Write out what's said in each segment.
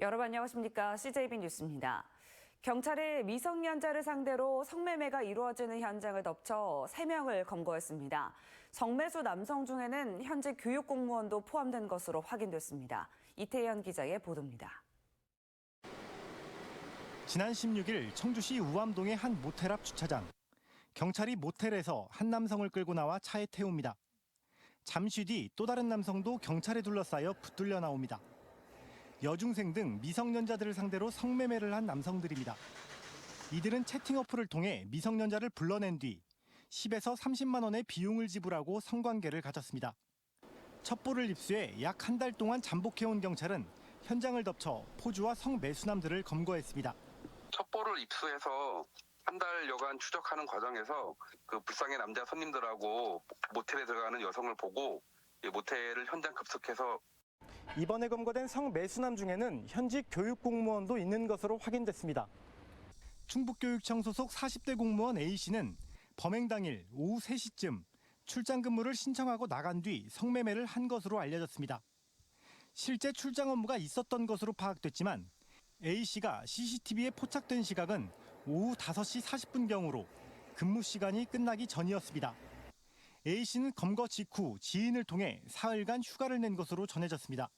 여러분 안녕하십니까? CJB 뉴스입니다. 경찰이 미성년자를 상대로 성매매가 이루어지는 현장을 덮쳐 3명을 검거했습니다. 성매수 남성 중에는 현직 교육공무원도 포함된 것으로 확인됐습니다. 이태현 기자의 보도입니다. 지난 16일 청주시 우암동의 한 모텔 앞 주차장. 경찰이 모텔에서 한 남성을 끌고 나와 차에 태웁니다. 잠시 뒤 또 다른 남성도 경찰에 둘러싸여 붙들려 나옵니다. 여중생 등 미성년자들을 상대로 성매매를 한 남성들입니다. 이들은 채팅 어플을 통해 미성년자를 불러낸 뒤 10에서 30만 원의 비용을 지불하고 성관계를 가졌습니다. 첩보를 입수해 약 한 달 동안 잠복해온 경찰은 현장을 덮쳐 포주와 성매수남들을 검거했습니다. 첩보를 입수해서 한 달여간 추적하는 과정에서 그 불쌍의 남자 손님들하고 모텔에 들어가는 여성을 보고 모텔을 현장 급습해서 이번에 검거된 성매수남 중에는 현직 교육공무원도 있는 것으로 확인됐습니다. 충북교육청 소속 40대 공무원 A씨는 범행 당일 오후 3시쯤 출장 근무를 신청하고 나간 뒤 성매매를 한 것으로 알려졌습니다. 실제 출장 업무가 있었던 것으로 파악됐지만 A씨가 CCTV에 포착된 시각은 오후 5시 40분경으로 근무 시간이 끝나기 전이었습니다. A씨는 검거 직후 지인을 통해 사흘간 휴가를 낸 것으로 전해졌습니다.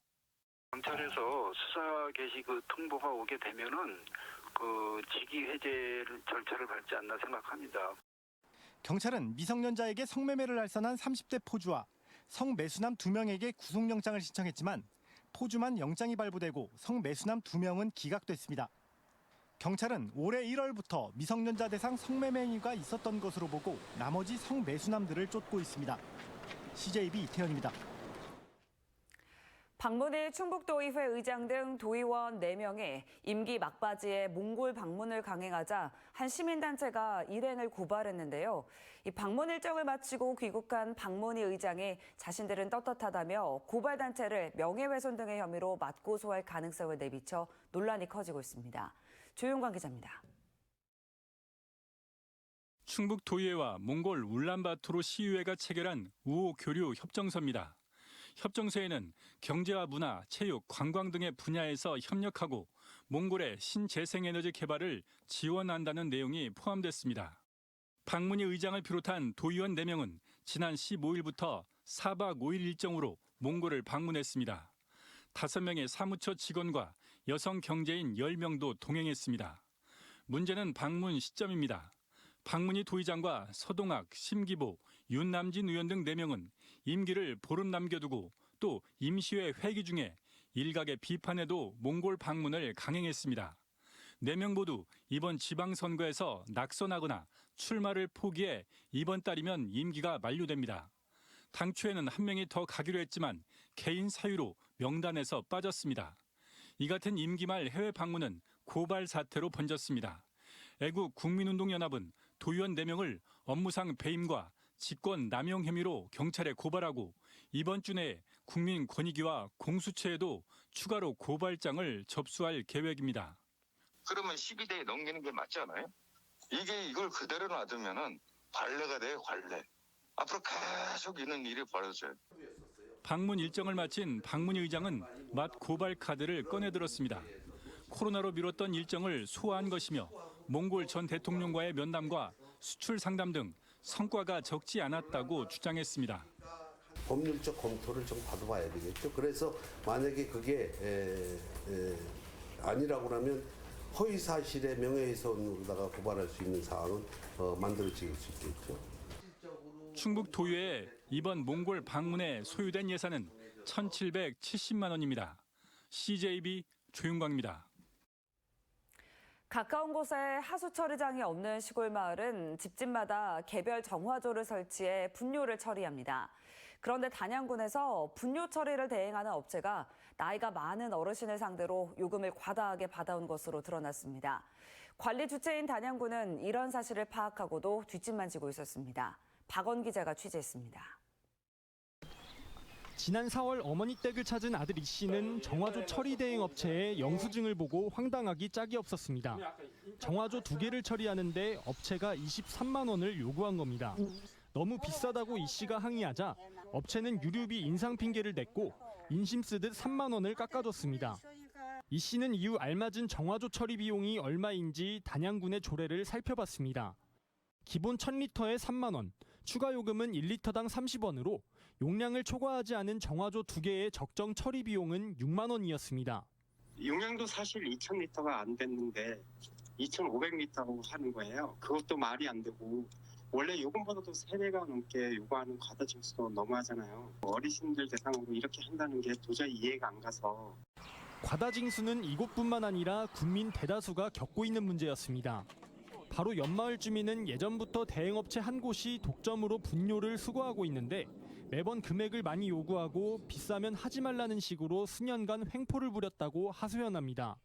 경찰에서 수사 개시 통보가 오게 되면은 직위 해제 절차를 밟지 않나 생각합니다. 경찰은 미성년자에게 성매매를 알선한 30대 포주와 성매수남 2명에게 구속영장을 신청했지만 포주만 영장이 발부되고 성매수남 2명은 기각됐습니다. 경찰은 올해 1월부터 미성년자 대상 성매매 행위가 있었던 것으로 보고 나머지 성매수남들을 쫓고 있습니다. CJB 이태현입니다. 박문일 충북도의회 의장 등 도의원 4명이 임기 막바지에 몽골 방문을 강행하자 한 시민단체가 일행을 고발했는데요. 이 방문 일정을 마치고 귀국한 박문일 의장이 자신들은 떳떳하다며 고발단체를 명예훼손 등의 혐의로 맞고소할 가능성을 내비쳐 논란이 커지고 있습니다. 조용관 기자입니다. 충북도의회와 몽골 울란바토르 시의회가 체결한 우호 교류 협정서입니다. 협정서에는 경제와 문화, 체육, 관광 등의 분야에서 협력하고 몽골의 신재생에너지 개발을 지원한다는 내용이 포함됐습니다. 박문희 의장을 비롯한 도의원 4명은 지난 15일부터 4박 5일 일정으로 몽골을 방문했습니다. 5명의 사무처 직원과 여성 경제인 10명도 동행했습니다. 문제는 방문 시점입니다. 박문희 도의장과 서동학, 심기보, 윤남진 의원 등 4명은 임기를 보름 남겨두고 또 임시회 회기 중에 일각의 비판에도 몽골 방문을 강행했습니다. 4명 모두 이번 지방선거에서 낙선하거나 출마를 포기해 이번 달이면 임기가 만료됩니다. 당초에는 한 명이 더 가기로 했지만 개인 사유로 명단에서 빠졌습니다. 이 같은 임기 말 해외 방문은 고발 사태로 번졌습니다. 애국 국민운동연합은 도의원 4명을 업무상 배임과 직권 남용 혐의로 경찰에 고발하고 이번 주 내에 국민권익위와 공수처에도 추가로 고발장을 접수할 계획입니다. 그러면 12대에 넘기는 게 맞지 않아요? 이걸 그대로 놔두면은 관례가 돼요, 관례. 앞으로 계속 이런 일이 벌어져요. 방문 일정을 마친 박문희 의장은 맞 고발 카드를 꺼내들었습니다. 코로나로 미뤘던 일정을 소화한 것이며 몽골 전 대통령과의 면담과 수출 상담 등 성과가 적지 않았다고 주장했습니다. 법률적 검토를 좀 받아봐야 되겠죠. 그래서 만약에 그게 아니라고 하면 허위 사실의 명예훼손으로다가 고발할 수 있는 사안은 만들어질 수 있겠죠. 충북도의회의 이번 몽골 방문에 소요된 예산은 1,770만 원입니다. CJB 조윤광입니다. 가까운 곳에 하수 처리장이 없는 시골 마을은 집집마다 개별 정화조를 설치해 분뇨를 처리합니다. 그런데 단양군에서 분뇨 처리를 대행하는 업체가 나이가 많은 어르신을 상대로 요금을 과다하게 받아온 것으로 드러났습니다. 관리 주체인 단양군은 이런 사실을 파악하고도 뒷짐만 지고 있었습니다. 박원 기자가 취재했습니다. 지난 4월 어머니 댁을 찾은 아들 이 씨는 정화조 처리 대행 업체의 영수증을 보고 황당하기 짝이 없었습니다. 정화조 2개를 처리하는데 업체가 23만 원을 요구한 겁니다. 너무 비싸다고 이 씨가 항의하자 업체는 유류비 인상 핑계를 냈고 인심 쓰듯 3만 원을 깎아줬습니다. 이 씨는 이후 알맞은 정화조 처리 비용이 얼마인지 단양군의 조례를 살펴봤습니다. 기본 1000리터에 3만 원, 추가 요금은 1리터당 30원으로 용량을 초과하지 않은 정화조 2개의 적정 처리 비용은 6만 원이었습니다. 용량도 사실 2,000리터가 안 됐는데 2,500리터라고 하는 거예요. 그것도 말이 안 되고 원래 요금보다도 3배가 넘게 요구하는 과다 징수도 너무하잖아요. 어르신들 대상으로 이렇게 한다는 게 도저히 이해가 안 가서. 과다 징수는 이곳뿐만 아니라 국민 대다수가 겪고 있는 문제였습니다. 바로 옆마을 주민은 예전부터 대행업체 한 곳이 독점으로 분뇨를 수거하고 있는데 매번 금액을 많이 요구하고 비싸면 하지 말라는 식으로 수년간 횡포를 부렸다고 하소연합니다.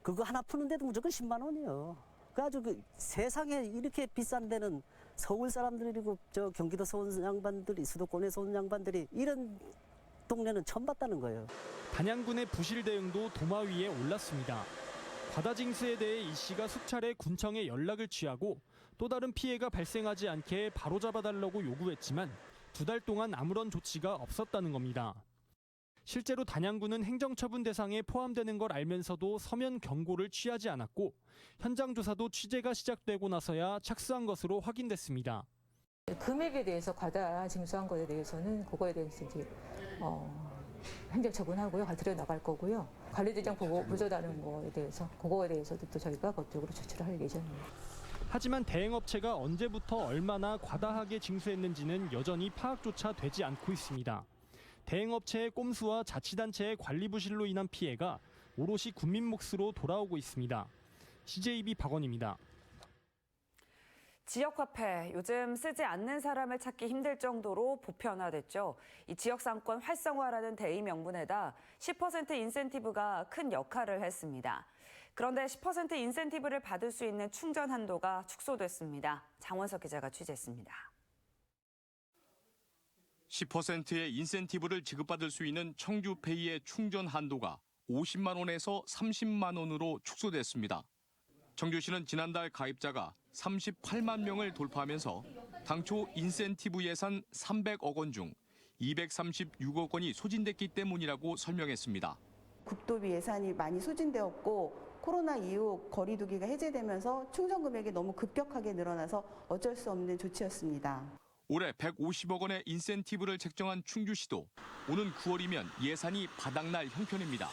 그거 하나 푸는데도 무조건 10만 원이에요. 그래가지고 세상에 이렇게 비싼 데는 서울 사람들이고 저 경기도에서 온 양반들이, 수도권에서 온 양반들이 이런 동네는 처음 봤다는 거예요. 단양군의 부실 대응도 도마 위에 올랐습니다. 과다 징수에 대해 이 씨가 수차례 군청에 연락을 취하고 또 다른 피해가 발생하지 않게 바로잡아달라고 요구했지만 2달 동안 아무런 조치가 없었다는 겁니다. 실제로 단양군은 행정처분 대상에 포함되는 걸 알면서도 서면 경고를 취하지 않았고 현장 조사도 취재가 시작되고 나서야 착수한 것으로 확인됐습니다. 금액에 대해서 과다 징수한 것에 대해서는 그거에 대해서 이제 행정처분하고요, 들여 나갈 거고요. 관리대장 보고 부조다는 거에 대해서 그거에 대해서도 또 저희가 법적으로 조치를 할 예정입니다. 하지만 대행업체가 언제부터 얼마나 과다하게 징수했는지는 여전히 파악조차 되지 않고 있습니다. 대행업체의 꼼수와 자치단체의 관리 부실로 인한 피해가 오롯이 국민 몫으로 돌아오고 있습니다. CJB 박원입니다. 지역화폐, 요즘 쓰지 않는 사람을 찾기 힘들 정도로 보편화됐죠. 이 지역상권 활성화라는 대의 명분에다 10% 인센티브가 큰 역할을 했습니다. 그런데 10% 인센티브를 받을 수 있는 충전 한도가 축소됐습니다. 장원석 기자가 취재했습니다. 10%의 인센티브를 지급받을 수 있는 청주페이의 충전 한도가 50만 원에서 30만 원으로 축소됐습니다. 청주시는 지난달 가입자가 38만 명을 돌파하면서 당초 인센티브 예산 300억 원 중 236억 원이 소진됐기 때문이라고 설명했습니다. 국도비 예산이 많이 소진되었고 코로나 이후 거리두기가 해제되면서 충전 금액이 너무 급격하게 늘어나서 어쩔 수 없는 조치였습니다. 올해 150억 원의 인센티브를 책정한 충주시도 오는 9월이면 예산이 바닥날 형편입니다.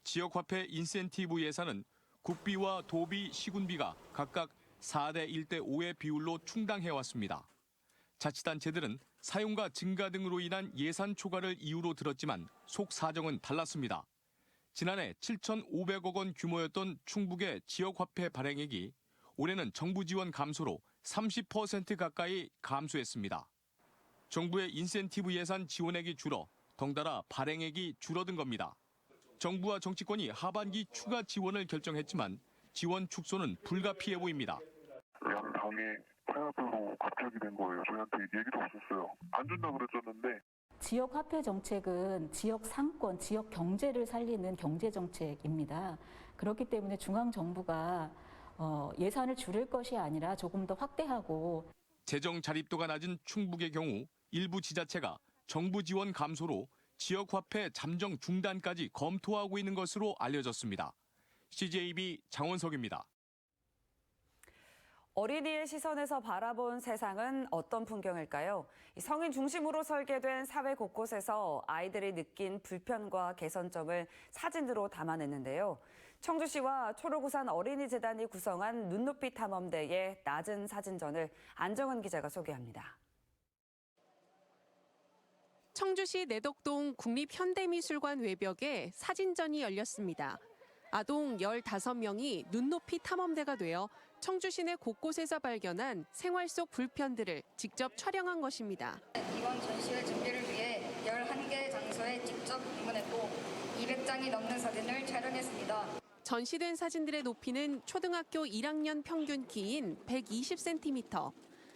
지역화폐 인센티브 예산은 국비와 도비, 시군비가 각각 4대 1대 5의 비율로 충당해왔습니다. 자치단체들은 사용가 증가 등으로 인한 예산 초과를 이유로 들었지만 속 사정은 달랐습니다. 지난해 7,500억 원 규모였던 충북의 지역화폐 발행액이 올해는 정부 지원 감소로 30% 가까이 감소했습니다. 정부의 인센티브 예산 지원액이 줄어 덩달아 발행액이 줄어든 겁니다. 정부와 정치권이 하반기 추가 지원을 결정했지만 지원 축소는 불가피해 보입니다. 양 당이 파업으로 갑자기 된 거예요. 저희한테 얘기도 없었어요. 안 준다고 그랬었는데. 지역 화폐 정책은 지역 상권, 지역 경제를 살리는 경제 정책입니다. 그렇기 때문에 중앙 정부가 예산을 줄일 것이 아니라 조금 더 확대하고 재정 자립도가 낮은 충북의 경우 일부 지자체가 정부 지원 감소로 지역화폐 잠정 중단까지 검토하고 있는 것으로 알려졌습니다. CJB 장원석입니다. 어린이의 시선에서 바라본 세상은 어떤 풍경일까요? 성인 중심으로 설계된 사회 곳곳에서 아이들이 느낀 불편과 개선점을 사진으로 담아냈는데요. 청주시와 초록우산 어린이재단이 구성한 눈높이 탐험대의 낮은 사진전을 안정은 기자가 소개합니다. 청주시 내덕동 국립현대미술관 외벽에 사진전이 열렸습니다. 아동 15명이 눈높이 탐험대가 되어 청주시 내 곳곳에서 발견한 생활 속 불편들을 직접 촬영한 것입니다. 이번 전시회 준비를 위해 11개 장소에 직접 방문했고 200장이 넘는 사진을 촬영했습니다. 전시된 사진들의 높이는 초등학교 1학년 평균 키인 120cm.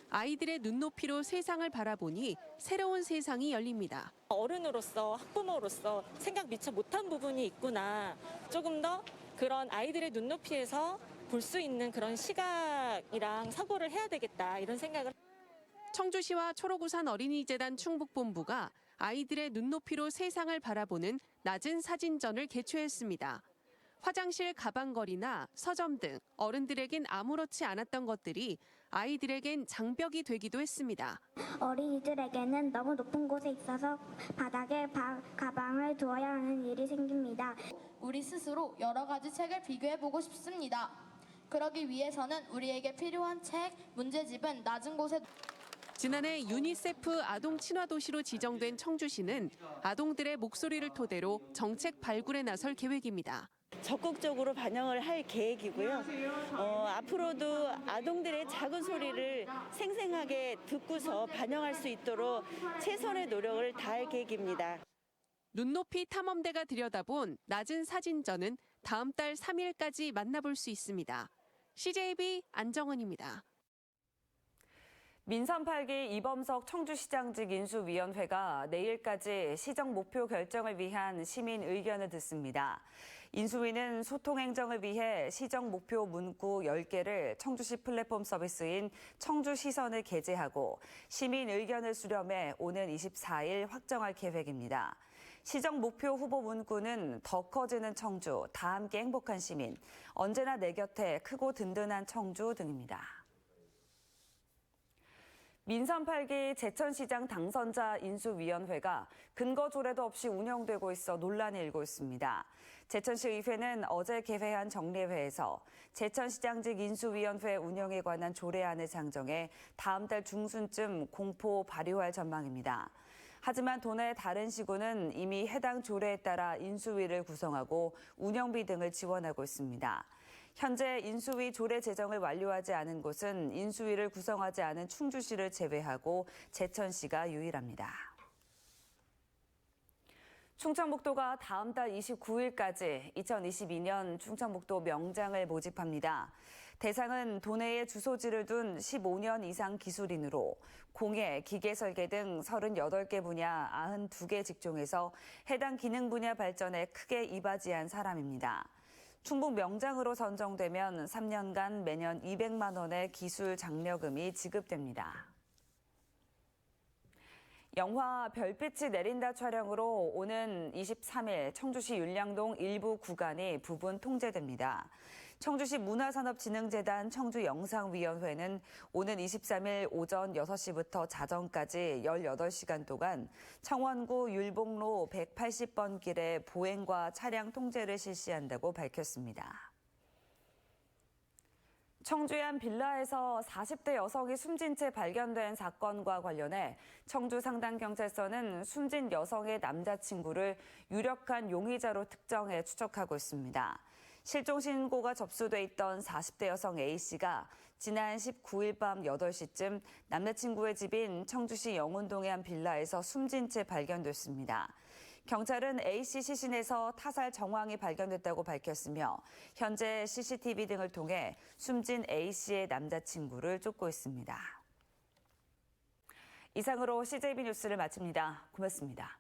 아이들의 눈높이로 세상을 바라보니 새로운 세상이 열립니다. 어른으로서 학부모로서 생각 미처 못한 부분이 있구나. 조금 더 그런 아이들의 눈높이에서 볼 수 있는 그런 시각이랑 사고를 해야 되겠다 이런 생각을. 청주시와 초록우산 어린이재단 충북본부가 아이들의 눈높이로 세상을 바라보는 낮은 사진전을 개최했습니다. 화장실 가방걸이나 서점 등 어른들에겐 아무렇지 않았던 것들이 아이들에겐 장벽이 되기도 했습니다. 어린이들에게는 너무 높은 곳에 있어서 바닥에 가방을 두어야 하는 일이 생깁니다. 우리 스스로 여러 가지 책을 비교해보고 싶습니다. 그러기 위해서는 우리에게 필요한 책, 문제집은 낮은 곳에 지난해 유니세프 아동 친화 도시로 지정된 청주시는 아동들의 목소리를 토대로 정책 발굴에 나설 계획입니다. 적극적으로 반영을 할 계획이고요. 앞으로도 아동들의 작은 소리를 생생하게 듣고서 반영할 수 있도록 최선의 노력을 다할 계획입니다. 눈높이 탐험대가 들여다본 낮은 사진전은 다음 달 3일까지 만나볼 수 있습니다. CJB 안정은입니다. 민선 8기 이범석 청주시장직 인수위원회가 내일까지 시정 목표 결정을 위한 시민 의견을 듣습니다. 인수위는 소통 행정을 위해 시정 목표 문구 10개를 청주시 플랫폼 서비스인 청주시선을 게재하고 시민 의견을 수렴해 오는 24일 확정할 계획입니다. 시정 목표 후보 문구는 더 커지는 청주, 다 함께 행복한 시민, 언제나 내 곁에 크고 든든한 청주 등입니다. 민선 8기 제천시장 당선자 인수위원회가 근거 조례도 없이 운영되고 있어 논란이 일고 있습니다. 제천시의회는 어제 개회한 정례회에서 제천시장직 인수위원회 운영에 관한 조례안을 상정해 다음 달 중순쯤 공포 발의할 전망입니다. 하지만 도내 다른 시군은 이미 해당 조례에 따라 인수위를 구성하고 운영비 등을 지원하고 있습니다. 현재 인수위 조례 제정을 완료하지 않은 곳은 인수위를 구성하지 않은 충주시를 제외하고 제천시가 유일합니다. 충청북도가 다음 달 29일까지 2022년 충청북도 명장을 모집합니다. 대상은 도내에 주소지를 둔 15년 이상 기술인으로 공예, 기계 설계 등 38개 분야 92개 직종에서 해당 기능 분야 발전에 크게 이바지한 사람입니다. 충북 명장으로 선정되면 3년간 매년 200만 원의 기술 장려금이 지급됩니다. 영화 별빛이 내린다 촬영으로 오는 23일 청주시 율량동 일부 구간이 부분 통제됩니다. 청주시 문화산업진흥재단 청주영상위원회는 오는 23일 오전 6시부터 자정까지 18시간 동안 청원구 율봉로 180번 길에 보행과 차량 통제를 실시한다고 밝혔습니다. 청주의 한 빌라에서 40대 여성이 숨진 채 발견된 사건과 관련해 청주 상당경찰서는 숨진 여성의 남자친구를 유력한 용의자로 특정해 추적하고 있습니다. 실종 신고가 접수돼 있던 40대 여성 A씨가 지난 19일 밤 8시쯤 남자친구의 집인 청주시 영운동의 한 빌라에서 숨진 채 발견됐습니다. 경찰은 A씨 시신에서 타살 정황이 발견됐다고 밝혔으며 현재 CCTV 등을 통해 숨진 A씨의 남자친구를 쫓고 있습니다. 이상으로 CJB 뉴스를 마칩니다. 고맙습니다.